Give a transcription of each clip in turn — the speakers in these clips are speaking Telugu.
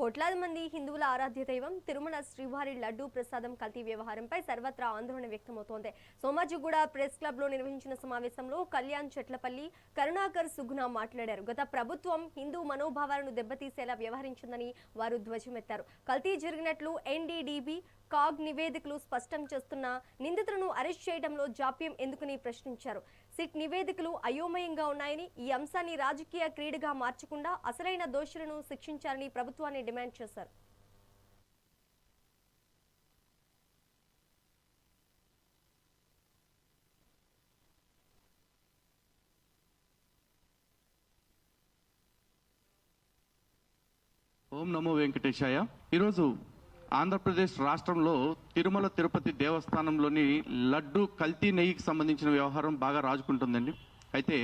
కోట్లాది మంది హిందువుల ఆరాధ్య దైవం తిరుమల శ్రీవారి లడ్డూ ప్రసాదం కల్తీ వ్యవహారంపై సర్వత్రా ఆందోళన వ్యక్తమవుతోంది. సోమాజిగూడ ప్రెస్ క్లబ్ లో నిర్వహించిన సమావేశంలో కళ్యాణ్ చెట్లపల్లి, కరుణాకర్ సుగుణ మాట్లాడారు. గత ప్రభుత్వం హిందూ మనోభావాలను దెబ్బతీసేలా వ్యవహరించిందని వారు ధ్వజమెత్తారు. కల్తీ జరిగినట్లు ఎన్డీడీబీ, కాగ్ నివేదికలు స్పష్టం చేస్తున్నా నిందితులను అరెస్ట్ చేయడంలో జాప్యం ఎందుకని ప్రశ్నించారు. సిట్ నివేదికలు అయోమయంగా ఉన్నాయని, ఈ అంశాన్ని రాజకీయ క్రీడగా మార్చకుండా అసలైన దోషులను శిక్షించాలని ప్రభుత్వాన్ని డిమాండ్ చేశారు. ఓం నమో వెంకటేశాయ. ఈరోజు ఆంధ్రప్రదేశ్ రాష్ట్రంలో తిరుమల తిరుపతి దేవస్థానంలోని లడ్డు కల్తీ నెయ్యికి సంబంధించిన వ్యవహారం బాగా రాజుకుంటుందండి. అయితే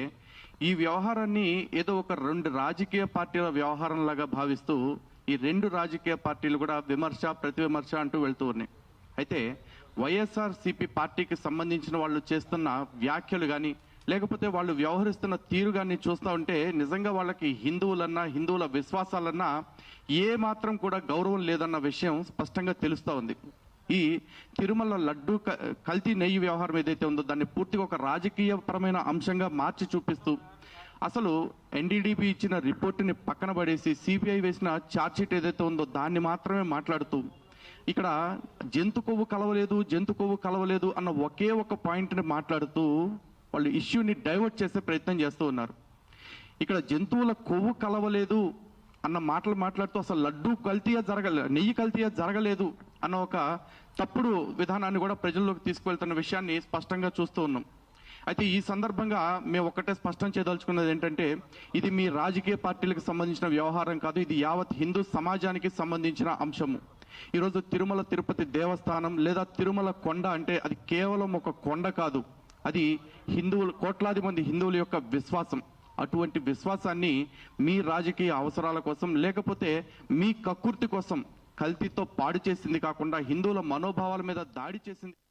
ఈ వ్యవహారాన్ని ఏదో ఒక రెండు రాజకీయ పార్టీల వ్యవహారంలాగా భావిస్తూ ఈ రెండు రాజకీయ పార్టీలు కూడా విమర్శ ప్రతివిమర్శ అంటూ వెళ్తూ ఉన్నాయి. అయితే వైఎస్ఆర్సీపీ పార్టీకి సంబంధించిన వాళ్ళు చేస్తున్న వ్యాఖ్యలు కానీ లేకపోతే వాళ్ళు వ్యవహరిస్తున్న తీరు కానీ చూస్తూ ఉంటే నిజంగా వాళ్ళకి హిందువులన్నా హిందువుల విశ్వాసాలన్నా ఏ మాత్రం కూడా గౌరవం లేదన్న విషయం స్పష్టంగా తెలుస్తూ ఉంది. ఈ తిరుమల లడ్డు కల్తీ నెయ్యి వ్యవహారం ఏదైతే ఉందో దాన్ని పూర్తిగా ఒక రాజకీయపరమైన అంశంగా మార్చి చూపిస్తూ అసలు ఎన్డీడీపీ ఇచ్చిన రిపోర్టుని పక్కన పడేసి సిబిఐ వేసిన ఛార్జ్షీట్ ఏదైతే ఉందో దాన్ని మాత్రమే మాట్లాడుతూ ఇక్కడ జంతు కొవ్వు కలవలేదు అన్న ఒకే ఒక పాయింట్ని మాట్లాడుతూ వాళ్ళు ఇష్యూని డైవర్ట్ చేసే ప్రయత్నం చేస్తూ ఉన్నారు. ఇక్కడ జంతువుల కొవ్వు కలవలేదు అన్న మాటలు మాట్లాడుతూ అసలు లడ్డు నెయ్యి కల్తీయా జరగలేదు అన్న ఒక తప్పుడు విధానాన్ని కూడా ప్రజల్లోకి తీసుకువెళ్తున్న విషయాన్ని స్పష్టంగా చూస్తూ ఉన్నాం. అయితే ఈ సందర్భంగా మేము ఒక్కటే స్పష్టం చేయదలుచుకున్నది ఏంటంటే ఇది మీ రాజకీయ పార్టీలకు సంబంధించిన వ్యవహారం కాదు, ఇది యావత్ హిందూ సమాజానికి సంబంధించిన అంశము. ఈరోజు తిరుమల తిరుపతి దేవస్థానం లేదా తిరుమల కొండ అంటే అది కేవలం ఒక కొండ కాదు, అది హిందువులు కోట్లాది మంది హిందువుల యొక్క విశ్వాసం. అటువంటి విశ్వాసాన్ని మీ రాజకీయ అవసరాల కోసం లేకపోతే మీ కక్కుర్తి కోసం కల్తీతో పాడు చేసింది కాకుండా హిందువుల మనోభావాల మీద దాడి చేసింది.